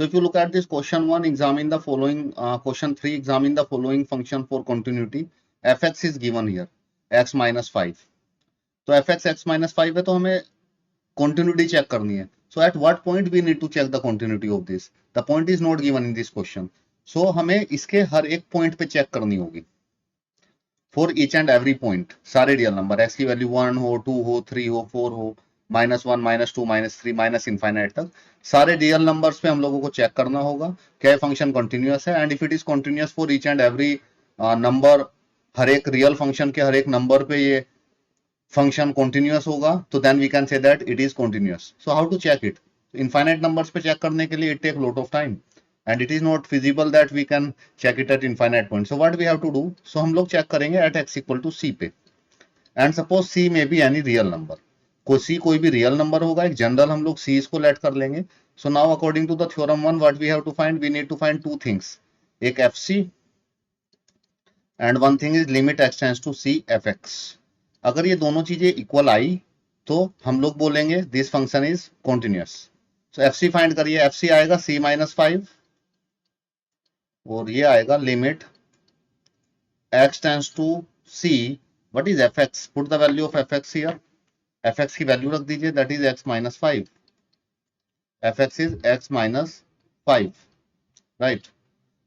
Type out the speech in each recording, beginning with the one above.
So if you look at this question 1, examine the following, question 3, examine the following function for continuity. fx is given here, x minus 5. तो fx x minus 5 है, तो हमें continuity check करनी है. So at what point we need to check the continuity of this? The point is not given in this question. So हमें इसके हर एक point पे चेक करनी होगी. For each and every point, सारे रियल नंबर, x की value 1 हो, 2 हो, 3 हो, 4 हो, -1, -2, -3, माइनस इनफाइनाइट तक सारे रियल नंबर्स पे हम लोगों को चेक करना होगा क्या फंक्शन कंटिन्यूअस है. And if it is continuous for each and every number, हर एक रियल फंक्शन के हर एक नंबर पे ये फंक्शन कंटिन्यूअस होगा, तो then we can say that it is continuous. So how to check it? Infinite numbers पे चेक करने के लिए it take lot of time and it is not feasible that we can check it at infinite point. So what we have to do? So हम लोग check करेंगे at x equal to c पे. And suppose c may be any real number. c कोई भी real number होगा, एक general हम लोग c इसको let कर लेंगे. So now according to the theorem 1, what we have to find? We need to find two things. एक fc and one thing is limit x tends to c fx. अगर ये दोनों चीजें इक्वल आई तो हम लोग बोलेंगे this function is continuous. So fc find करिए. fc आएगा c minus 5 और ये आएगा limit x tends to c. What is fx? Put the value of fx here. fx की वैल्यू रख दीजिए, that is x minus 5. fx is x minus 5, right?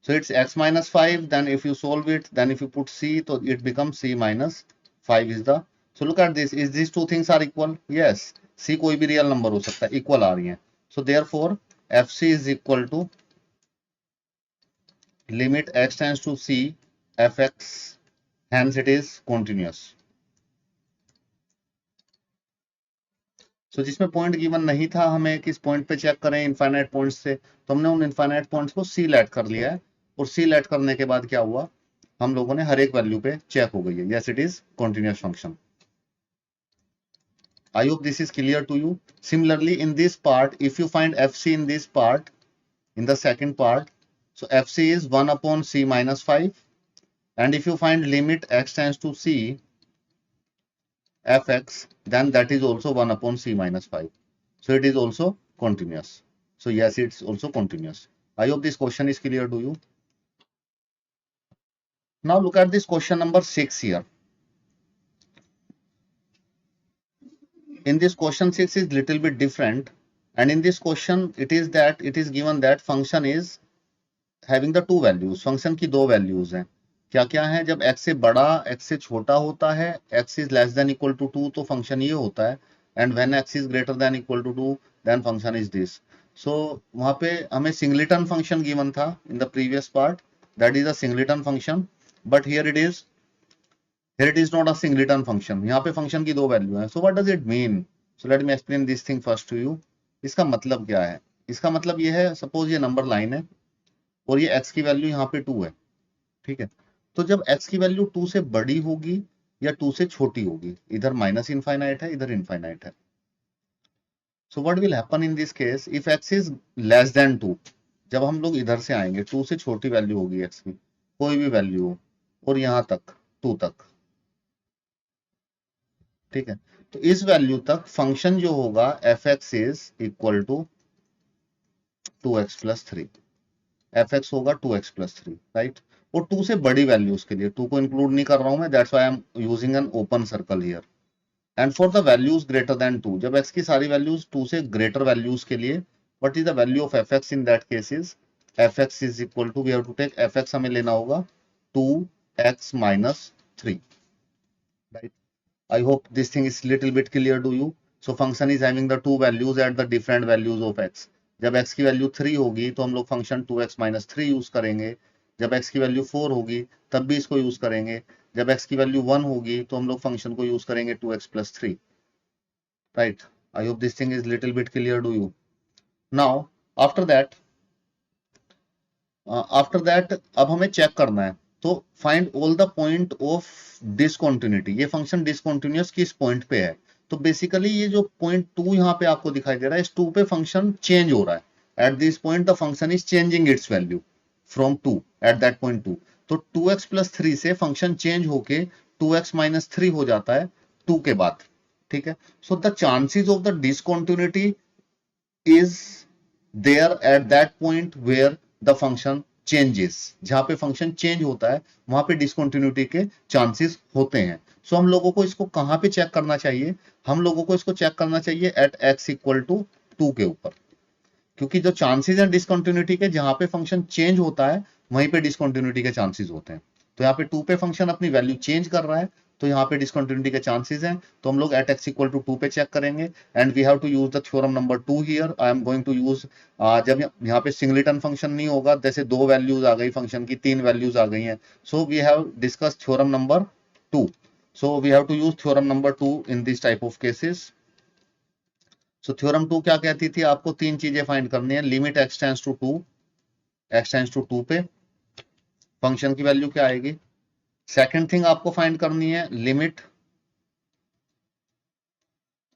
So it's x minus 5. Then if you solve it, then if you put c, so it becomes c minus 5 is the. So look at this. Is these two things are equal? Yes. c कोई भी real number हो सकता है, equal आ रही है. So therefore fc is equal to limit x tends to c fx, hence it is continuous. So जिसमें point given नहीं था, हमें किस पॉइंट पे चेक करें इनफाइनाइट पॉइंट्स से, तो हमने उन इनफाइनाइट पॉइंट्स को c लेट कर लिया है. और c लेट करने के बाद क्या हुआ, हम लोगों ने हर एक वैल्यू पे चेक हो गई है. Yes, it is continuous function. I hope this is clear to you. Similarly, in this part, if you find fc in this part, in the second part, so fc is 1 upon c minus 5. And if you find limit x tends to c fx, then that is also 1 upon c minus 5. So it is also continuous. So yes, it's also continuous. I hope this question is clear to you. Now look at this question number 6 here. In this question 6 is little bit different, and in this question it is that it is given that function is having the two values. function की दो values हैं. क्या क्या है? जब x से बड़ा x से छोटा होता है, x is less than equal to 2, तो फंक्शन ये होता है. and when x is greater than equal to 2, then function is this. so वहां पे हमें सिंगलेटन फंक्शन गिवन था in the previous part, that is a singleton function, but here it is not a singleton function. यहाँ पे function की दो value है. so what does it mean? so let me explain this thing first to you. इसका मतलब क्या है? इसका मतलब ये है, सपोज ये नंबर लाइन है और ये x की वैल्यू यहाँ पे 2 है, ठीक है. तो जब x की वैल्यू 2 से बड़ी होगी या 2 से छोटी होगी, इधर माइनस इनफाइनाइट है, इधर इनफाइनाइट है. So what will happen in this case? If x is less than 2, जब हम लोग इधर से आएंगे, 2 से छोटी वैल्यू होगी x की, कोई भी वैल्यू हो, और यहां तक 2 तक, ठीक है. तो इस वैल्यू तक फंक्शन जो होगा fx is equal to 2x plus 3. fx होगा 2x प्लस 3, राइट. और 2 से बड़ी वैल्यूज के लिए, 2 को इंक्लूड नहीं कर रहा हूं मैं, that's why I am using an open circle here. And for the values greater than 2, जब x की सारी वैल्यूज 2 से ग्रेटर वैल्यूज के लिए, what is the value of fx in that case? Is fx is equal to, we have to take fx, हमें लेना होगा 2x minus 3, right? I hope this thing is little bit clear to you. So function is having the two values at the different values of x. जब x की value 3 होगी तो हम लोग function 2x minus 3 use करेंगे. जब x की value 4 होगी तब भी इसको यूज करेंगे. जब x की वैल्यू 1 होगी तो हम लोग फंक्शन को यूज करेंगे 2x plus 3, right? I hope this thing is little bit clear to you. Now after that अब हमें चेक करना है, तो find all the point of discontinuity. ये फंक्शन डिसकंटिन्यूअस किस पॉइंट पे है? तो बेसिकली ये जो पॉइंट 2 यहाँ पे आपको दिखाई दे रहा है, इस 2 पे फंक्शन चेंज हो रहा है. At this point the function is changing it's value from 2 eight that point 2. तो 2x प्लस 3 से फंक्शन चेंज होके 2x माइनस 3 हो जाता है 2 के बाद, ठीक है. So the chances of the discontinuity is there at that point where the function changes, जहां पे फंक्शन चेंज होता है वहां पे डिसकंटिन्यूटी के चांसेस होते हैं। सो हम लोगों को इसको कहां पे चेक करना चाहिए? हम लोगों को इसको चेक करना चाहिए एट x इक्वल टू 2 के ऊपर, क्योंकि जो चांसेस हैं डिसकंटिन्यूटी के, जहां पे फंक्शन चेंज होता है वहीं पे डिसकंटिन्यूटी के चांसेस होते हैं। तो यहाँ पे 2 पे फंक्शन अपनी वैल्यू चेंज कर रहा है, तो यहाँ पे डिसकंटिन्यूटी के चांसेस हैं, तो हम लोग एट x इक्वल टू 2 पे चेक करेंगे। And we have to use the theorem number 2 here. I am going to use, जब यहाँ पे सिंगलेटन फंक्शन नहीं होगा, जैसे 2 वैल्यूज आ गई फंक्शन की, 3 वैल्यूज आ गई हैं, so we have discuss theorem number 2। So we have to use theorem number 2 in this type of cases. So theorem 2 क्या कहती थी? आपको 3 चीजें फाइंड करनी है। Limit x tends to 2, x tends to 2 पे फंक्शन की वैल्यू क्या आएगी? सेकंड थिंग आपको फाइंड करनी है limit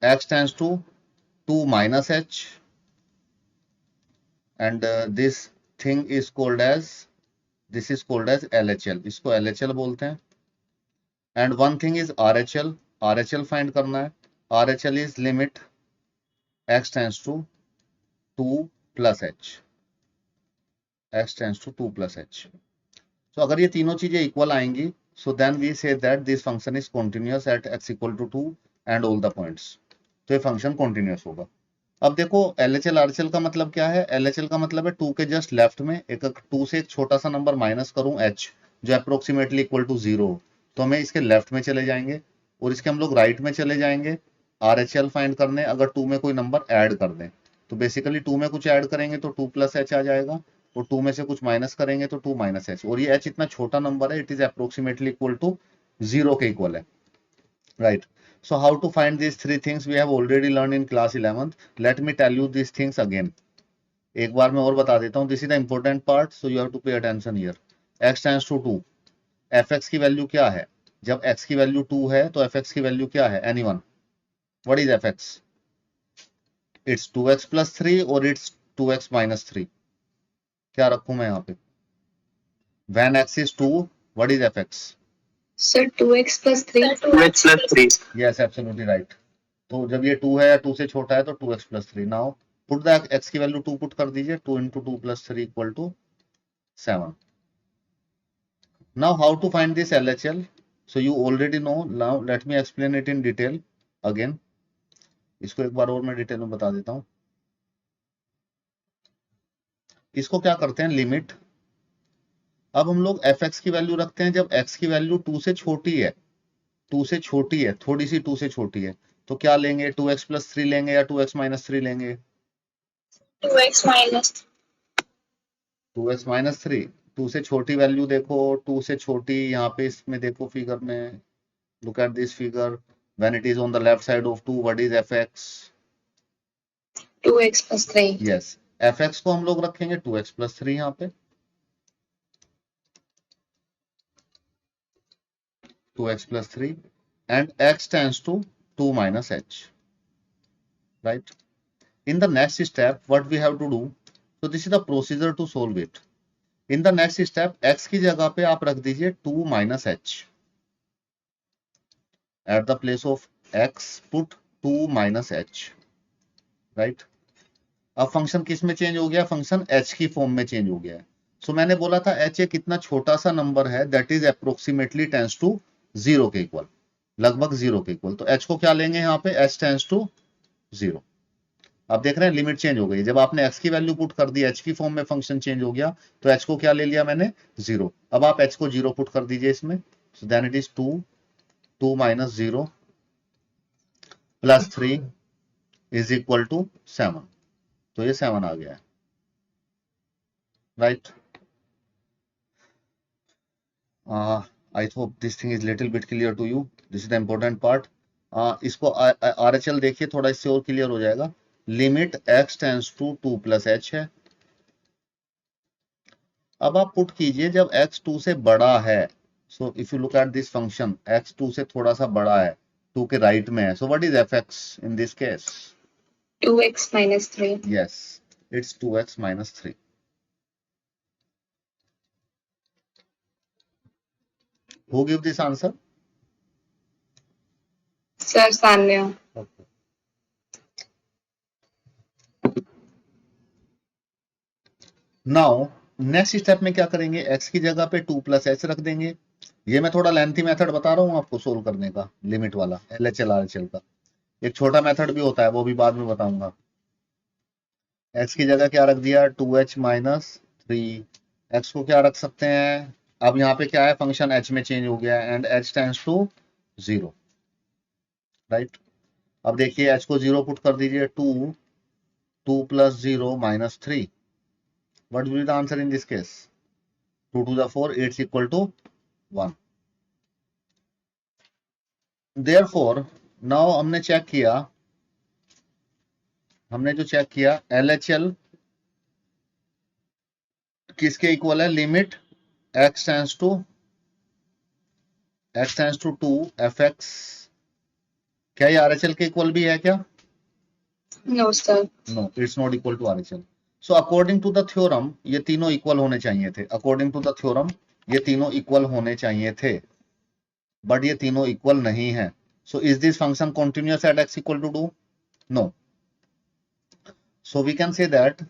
x tends to 2 minus h, and this thing is called as, this is called as LHL, इसको LHL बोलते हैं। And one thing is RHL, RHL find करना है। RHL is limit x tends to 2 plus h, x tends to 2 plus h। तो अगर ये तीनों चीजें इक्वल आएंगी, so then we say that this function is continuous at x equal to 2 and all the points. तो ये function continuous होगा। अब देखो LHL RHL का मतलब क्या है? LHL का मतलब है 2 के जस्ट लेफ्ट में एक 2 से एक छोटा सा नंबर माइनस करूं h, जो अप्रोक्सीमेटली इक्वल टू 0, तो हमें इसके लेफ्ट में चले जाएंगे और इसके हम लोग राइट में चले जाएंगे RHL फाइंड करने। अगर 2 में कोई नंबर ऐड कर दें, तो बेसिकली 2 में कुछ ऐड करेंगे तो 2 प्लस h आ जाएगा, और 2 में से कुछ माइनस करेंगे तो 2 माइनस h, और ये h इतना छोटा नंबर है, it is approximately equal to 0 के इक्वल है, right? So how to find these three things we have already learned in class 11th. Let me tell you these things again. एक बार मैं और बता देता हूँ. This is the important part, so you have to pay attention here. X tends to 2. fx की value क्या है? जब x की वैल्यू 2 है तो fx की वैल्यू क्या है? Anyone? What is fx? It's 2x plus 3 or it's 2x minus 3. क्या रखूं मैं यहाँ पे? When x is 2, what is fx? Sir, 2x plus 3. 2x plus 3. Yes, absolutely right. तो जब ये 2 है या 2 से छोटा है तो 2x plus 3. Now put the x की वैल्यू 2 पुट कर दीजिए. 2 into 2 plus 3 equal to 7. Now how to find this LHL? So you already know. Now let me explain it in detail again. इसको एक बार और मैं डिटेल में बता देता हूं. इसको क्या करते हैं? लिमिट. अब हम लोग fx की वैल्यू रखते हैं जब x की वैल्यू 2 से छोटी है. 2 से छोटी है, थोड़ी सी 2 से छोटी है, तो क्या लेंगे? 2x plus 3 लेंगे या 2x minus 3 लेंगे? 2x minus 2x minus 3. 2 से छोटी वैल्यू देखो, 2 से छोटी यहाँ पे इसमें देखो फिगर में, look at this figure. When it is on the left side of 2, what is fx? 2x plus 3. Yes, fx को हम लोग रखेंगे 2x plus 3 यहाँ पे, 2x plus 3, and x tends to 2 minus h, right? In the next step, what we have to do? So this is the procedure to solve it. In the next step, x की जगह पे आप रख दीजिए 2 minus h. At the place of x, put 2 minus h, right? अब function किस में change हो गया? फंक्शन h की फॉर्म में चेंज हो गया है. सो मैंने बोला था h एक इतना छोटा सा नंबर है that is approximately tends to 0 के इक्वल, लगभग 0 के इक्वल. तो h को क्या लेंगे यहाँ पे? h tends to 0. आप देख रहे हैं लिमिट चेंज हो गई. जब आपने x की वैल्यू पुट कर दी, h की फॉर्म में फंक्शन चेंज हो गया, तो h को क्या ले लिया मैंने? 0. अब आप h को 0 पुट कर दीजिए इसमें. So then it is 2 minus 0 plus 3 is equal to 7. तो ये 7 आ गया है, right? I hope this thing is little bit clear to you. This is the important part. इसको RHL देखिए, थोड़ा इससे और क्लियर हो जाएगा. Limit x tends to 2 plus h है. अब आप पुट कीजिए जब x 2 से बड़ा है. So if you look at this function, x 2 से थोड़ा सा बड़ा है, 2 के राइट में है. So what is fx in this case? 2x minus 3. Yes, it's 2x minus 3. Who give this answer? Sir, Sanya. Okay. Now next step में क्या करेंगे, x की जगह पे 2 प्लस एच रख देंगे। ये मैं थोड़ा लेंथी मेथड बता रहा हूँ आपको सोल्व करने का, लिमिट वाला LHL RHL का। एक छोटा मेथड भी होता है, वो भी बाद में बताऊंगा। x की जगह क्या रख दिया, 2h माइनस 3। x को क्या रख सकते हैं, अब यहाँ पे क्या है, फंक्शन h में चेंज हो गया है and h tends to 0, right. अब देखिए h को 0 पुट कर दीजिए, 2 plus 0 minus 3। What will be the answer in this case, 2 to the 4, it's equal to 1। Therefore, now हमने चेक किया, हमने जो चेक किया LHL किसके इक्वल है, limit x tends to 2 fx। क्या ये RHL के इक्वल भी है क्या, No, sir. No, it's not equal to RHL। So according to the theorem ये तीनों इक्वल होने चाहिए थे, अकॉर्डिंग टू द थ्योरम ये तीनों इक्वल होने चाहिए थे, बट ये तीनों इक्वल नहीं है। So is this function continuous at x equal to 2, no. So we can say that,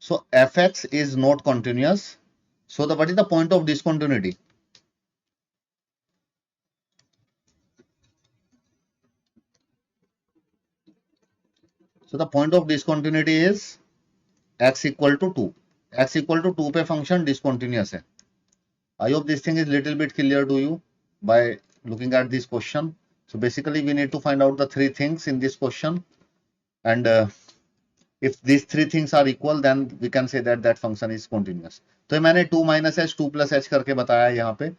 so fx is not continuous. So what is the point of discontinuity? So the point of discontinuity is x equal to 2। x equal to 2 पे function discontinuous है। I hope this thing is little bit clear to you by looking at this question. So basically we need to find out the three things in this question, and if these three things are equal then we can say that that function is continuous। तो मैंने 2 minus H 2 plus H करके बताया यहाँ पे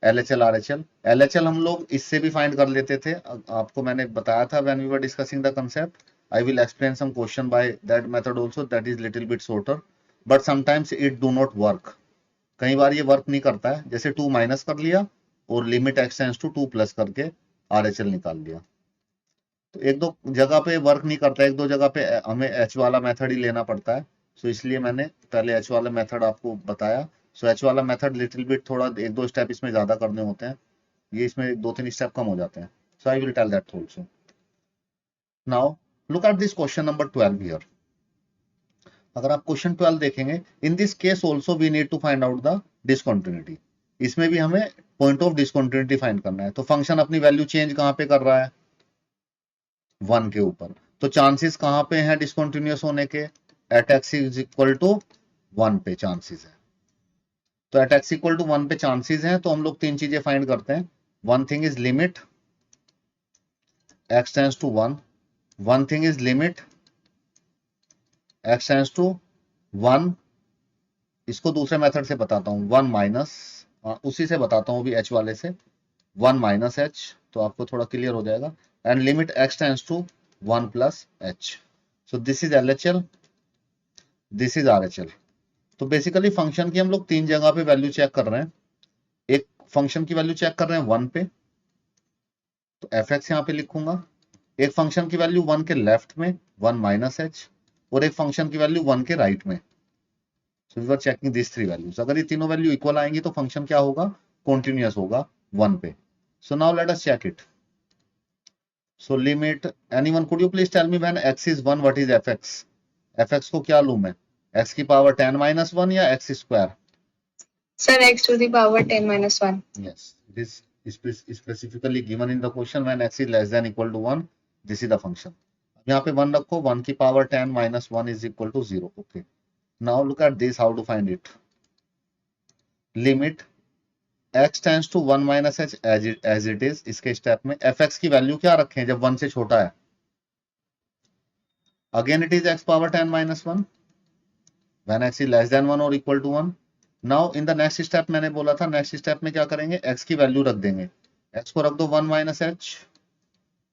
LHL RHL। LHL हम लोग इससे भी फाइंड कर लेते थे, आपको मैंने बताया था when we were discussing the concept। I will explain some question by that method also, that is little bit shorter, but sometimes it do not work। कई बार ये वर्क नहीं करता है, जैसे 2 माइनस कर लिया और limit x tends to 2 plus करके RHL निकाल लिया, तो एक दो जगह पे वर्क नहीं करता, एक दो जगह पे हमें एच वाला मेथड ही लेना पड़ता है। सो इसलिए मैंने पहले एच वाला मेथड आपको बताया। सो एच वाला मेथड लिटिल बिट थोड़ा एक दो स्टेप इसमें ज्यादा करने होते हैं, ये इसमें दो तीन स्टेप कम हो जाते हैं। So I will tell that also. Now look at this question number 12 here. अगर आप क्वेश्चन 12 देखेंगे, in this case also we need to find out the discontinuity. इसमें भी हमें पॉइंट ऑफ डिसकंटिन्यूटी फाइंड करना है। तो फंक्शन अपनी वैल्यू चेंज कहां पे कर रहा है, 1 के ऊपर। तो चांसेस कहां पे हैं डिसकंटिन्यूअस होने के, at x is equal to 1 पे चांसेस है। तो एट एक्स इक्वल टू 1 पे चांसेस हैं, तो हम लोग तीन चीजें फाइंड करते हैं। One thing is limit x tends to 1, one thing is limit x tends to 1, इसको दूसरे मेथड से बताता हूं, 1 माइनस, उसी से बताता हूं भी एच वाले से, 1 माइनस एच, तो आपको थोड़ा क्लियर हो जाएगा। And limit x tends to 1 plus h. So this is LHL, this is RHL। तो बेसिकली फंक्शन की हम लोग तीन जगह पे वैल्यू चेक कर रहे हैं। एक फंक्शन की वैल्यू चेक कर रहे हैं 1 पे, तो एफ एक्स यहाँ पे लिखूंगा। एक फंक्शन की वैल्यू 1 के लेफ्ट में, 1 माइनस एच, और एक फंक्शन की वैल्यू 1 के राइट में। So we are checking this three values. अगर ये तीनों वैल्यू इक्वल आएंगी तो फंक्शन क्या होगा, कॉन्टिन्यूअस होगा 1 पे। So now let us check it. So limit, anyone could you please tell me when x is 1 what is fx? fx को क्या लूं मैं, x की पावर 10 माइनस 1 या x square? Sir, x to the power 10 minus 1. Yes, this is specifically given in the question when x is less than equal to 1, this is the function। यहाँ पे 1 रखो, 1 की power 10 minus 1 is equal to 0। Okay, now look at this, how to find it। Limit x tends to 1 minus h as it is, इसके step में fx की value क्या रखें जब 1 से छोटा है, again it is x power 10 minus 1 when x is less than 1 or equal to 1। Now in the next step, मैंने बोला था नेक्स्ट स्टेप में क्या करेंगे, x की वैल्यू रख देंगे। x को रख दो 1 minus h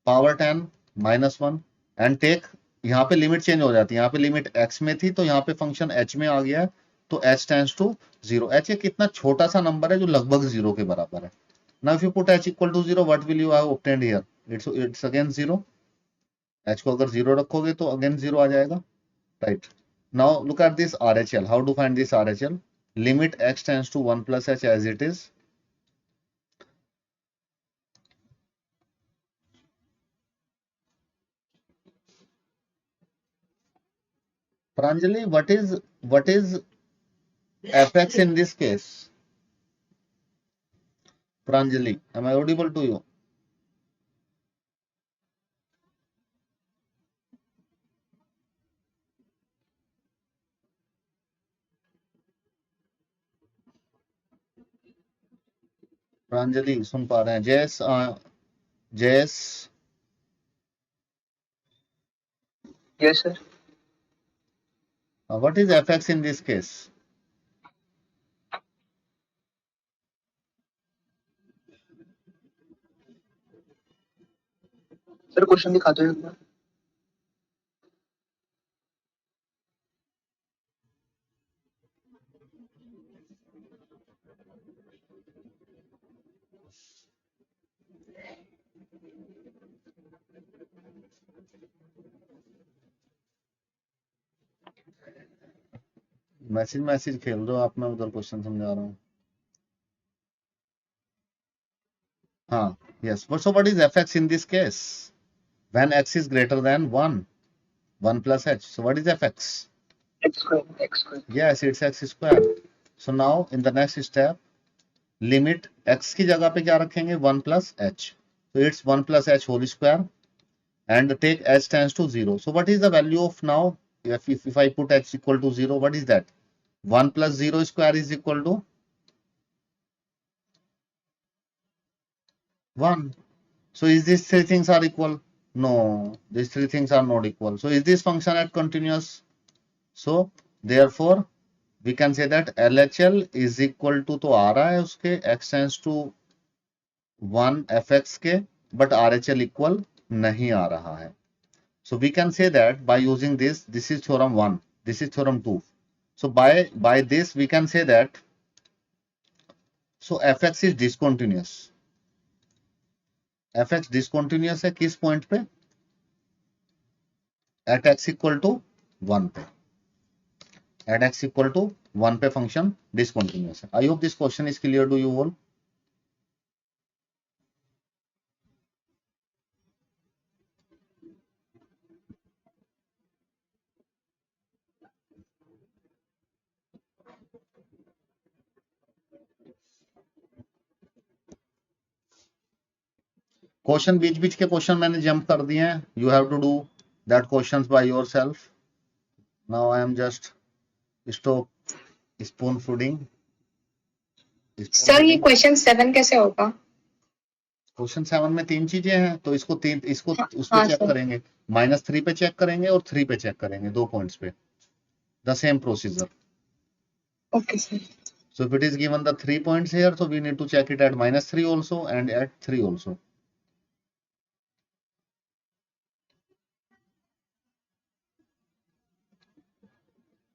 power 10 minus 1 and take, यहाँ पे लिमिट चेंज हो जाती है, यहाँ पे लिमिट x में थी तो यहाँ पे फंक्शन h में आ गया है, तो h टेंड्स टू 0। h एक कितना छोटा सा नंबर है जो लगभग 0 के बराबर है। Now if you put h equal to 0 what will you have obtained here, it's again 0। h को अगर 0 रखोगे तो अगेन 0 आ जाएगा, right. Now look at this RHL, how to find this RHL। Limit x tends to 1 plus h as it is। Pranjali, what is fx in this case, Pranjali, am I audible to you? Pranjali सुन पा रहे हैं? जयस जयस Yes, sir. what is fx in this case? Sir question दिखा दो एक बार. Message खेल रहे हो आप, मैं उधर क्वेश्चन समझा रहा हूँ. हाँ, yes. So what is fx in this case? When x is greater than 1 plus h. So what is fx? X square. X square. Yes, it's x square. So now in the next step, limit x की जगह पे क्या रखेंगे? 1 plus h. So it's 1 plus h whole square and take h tends to 0. So what is the value of now? If I put h equal to 0, what is that? 1 plus 0 square is equal to 1. So is these three things are equal? No, these three things are not equal. So is this function at continuous? So therefore we can say that LHL is equal to, तो आ रहा है उसके x tends to 1 fx के, but RHL equal नहीं आ रहा है. So we can say that by using this is theorem 1, this is theorem 2. So by this we can say that, so fx is discontinuous. fx discontinuous है किस point पे? At x equal to 1 पे. At x equal to 1 पे function discontinuous है. I hope this question is clear to you all. Question बीच बीच के question मैंने जंप कर दिए हैं. You have to do that questions by yourself. Now I am just stop spoon feeding. Sir ये क्वेश्चन 7 कैसे होगा? क्वेश्चन 7 में 3 चीजें हैं, तो इसको उस पे हाँ चेक सर. करेंगे. -3 पे चेक करेंगे और 3 पे चेक करेंगे, 2 पॉइंट्स पे. The same procedure. Okay sir. So if it is given the 3 points here, so we need to check it at -3 also and at 3 also.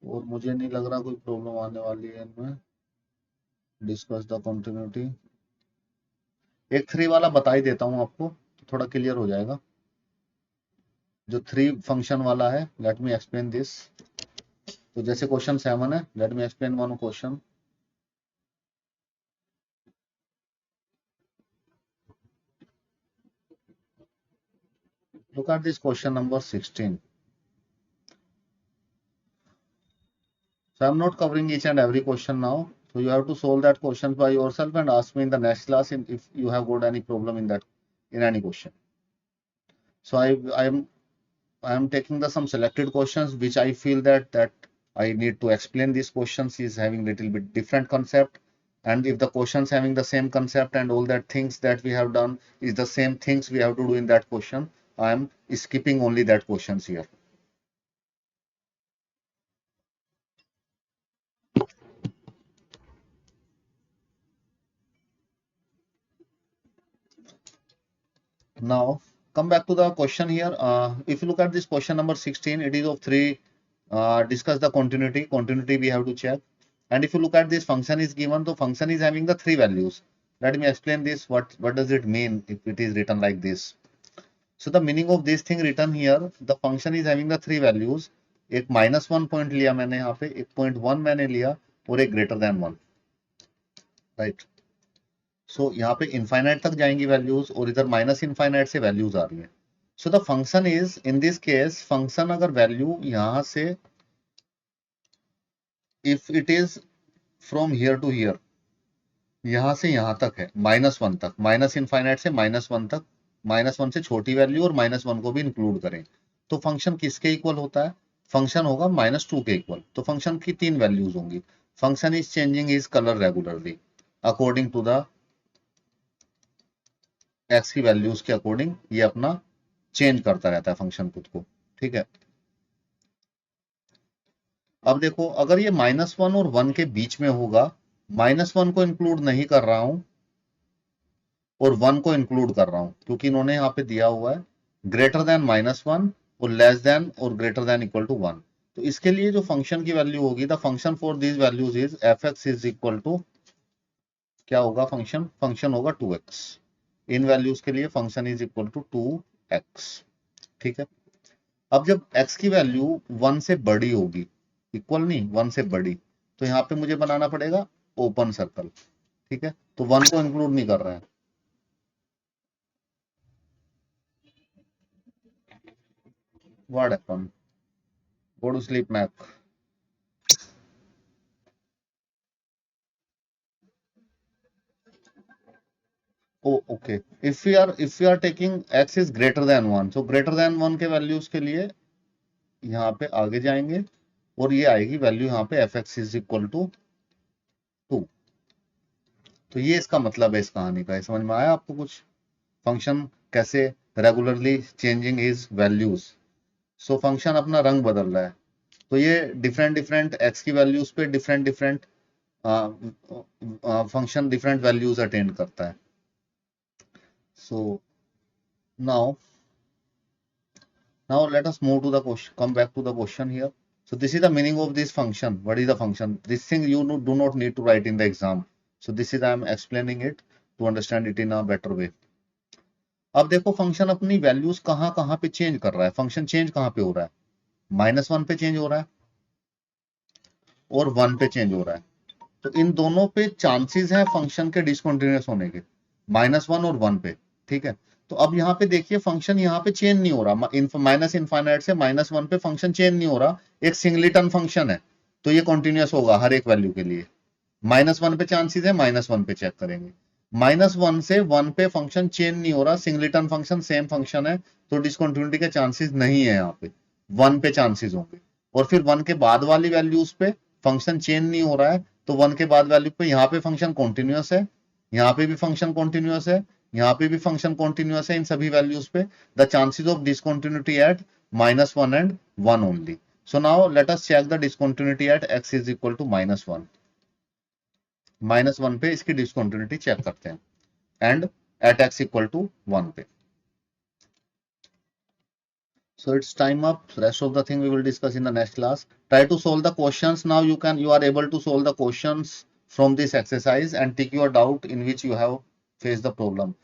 और मुझे नहीं लग रहा कोई प्रॉब्लम आने वाली है इनमें. Discuss the continuity. एक 3 वाला बता ही देता हूं आपको, तो थोड़ा क्लियर हो जाएगा. जो 3 फंक्शन वाला है, लेट मी एक्सप्लेन दिस. तो जैसे क्वेश्चन 7 है, let me explain one question. Look at this question number 16. So I'm not covering each and every question now. So you have to solve that question by yourself and ask me in the next class if you have got any problem in that, in any question. So I am taking the some selected questions which I feel that I need to explain. These questions is having little bit different concept, and if the questions having the same concept and all that things that we have done is the same things we have to do in that question, I am skipping only that questions here. Now come back to the question here. If you look at this question number 16, it is of 3. Discuss the continuity. Continuity we have to check. And if you look at this function is given, the function is having the 3 values. Let me explain this. What does it mean if it is written like this? So the meaning of this thing written here, the function is having the 3 values. एक -1 point लिया मैंने यहाँ पे, एक 0.1 मैंने लिया और एक ग्रेटर देन 1, राइट. सो यहाँ पे इनफाइनाइट तक जाएंगी वैल्यूज और इधर -इनफाइनाइट से वैल्यूज आ रही है. So the function is in this case, function अगर वैल्यू यहां से, if it is from here to here, यहां से यहां तक है -1 तक, माइनस इनफाइनाइट से -1 तक, -1 से छोटी वैल्यू और -1 को भी इंक्लूड करें, तो फंक्शन किसके इक्वल होता है? फंक्शन होगा -2 के इक्वल। तो फंक्शन की 3 वैल्यूज होंगी। Function is changing is colour regularly according to the x की वैल्यूज के अकॉर्डिंग ये अपना चेंज करता रहता है फंक्शन खुद को, ठीक है। अब देखो, अगर ये -1 और 1 के बीच में होगा, -1 को इंक्लूड नहीं कर रहा हूं और 1 को इंक्लूड कर रहा हूं, क्योंकि इन्होंने यहाँ पे दिया हुआ है ग्रेटर देन -1 और लेस देन और ग्रेटर देन इक्वल टू 1। तो इसके लिए जो फंक्शन की वैल्यू होगी, the function for this values is f(x) is equal to, क्या होगा फंक्शन होगा 2x। इन वैल्यूज के लिए function is equal to 2x, ठीक है। अब जब x की वैल्यू 1 से बड़ी होगी, इक्वल नहीं 1 से बड़ी, तो यहाँ पे मुझे बनाना पड़ेगा ओपन सर्कल, ठीक है। तो 1 को इंक्लूड नहीं कर रहे हैं। What happened? Go to sleep, Mac. Oh, okay. If we are taking x is greater than 1, so greater than 1 के वैल्यूज के लिए यहाँ पे आगे जाएंगे और ये आएगी वैल्यू यहाँ पे f(x) इज इक्वल टू 2। तो ये इसका मतलब है इस कहानी का। समझ में आया आपको कुछ? फंक्शन कैसे regularly changing is values. So function अपना रंग बदल रहा है, तो ये डिफरेंट x की वैल्यूज पे different function different values attend करता है। So now let us move to the question, come back to the question here. So this is the meaning of this function. What is the function? This thing you do not need to write in the exam. So this is I am explaining it to understand it in a better way. अब देखो function अपनी values कहां कहां पे change कर रहा है। Function change कहां पे हो रहा है? -1 पे चेंज हो रहा है और 1 पे चेंज हो रहा है। तो इन दोनों पे चांसेस है फंक्शन के डिसकंटिन्यूअस होने के, -1 और 1 पे, ठीक है। तो अब यहाँ पे देखिए फंक्शन यहाँ पे चेंज नहीं हो रहा, माइनस इनफाइनाइट से -1 पे फंक्शन चेंज नहीं हो रहा, एक सिंगलिटन फंक्शन है, तो ये कॉन्टिन्यूअस होगा हर एक वैल्यू के लिए। -1 पे चांसेस है, -1 पे चेक करेंगे। -1 से 1 पे फंक्शन चेंज नहीं हो रहा, सिंगलिटन फंक्शन सेम फंक्शन है, तो डिसकंटिन्यूटी के चांसेस नहीं है यहाँ पे, 1 पे चांसेस होंगे। और फिर 1 के बाद वाली वैल्यूज पे फंक्शन चेंज नहीं हो रहा है, तो 1 के बाद वैल्यू पे यहाँ पे फंक्शन कॉन्टिन्यूअस है, यहाँ पे भी फंक्शन कॉन्टिन्यूअस है, यहाँ पे भी फंक्शन कॉन्टिन्यूअस है। इन सभी वैल्यूज पे the chances of discontinuity at -1 and 1 only. So now let us check the discontinuity at x is equal to -1। -1 पे इसकी डिसकंटिन्यूटी चेक करते हैं and at x equal to 1 पे। So it's time up. Rest of the thing we will discuss in the next class. Try to solve the questions. Now you are able to solve the questions from this exercise and take your doubt in which you have faced the problem.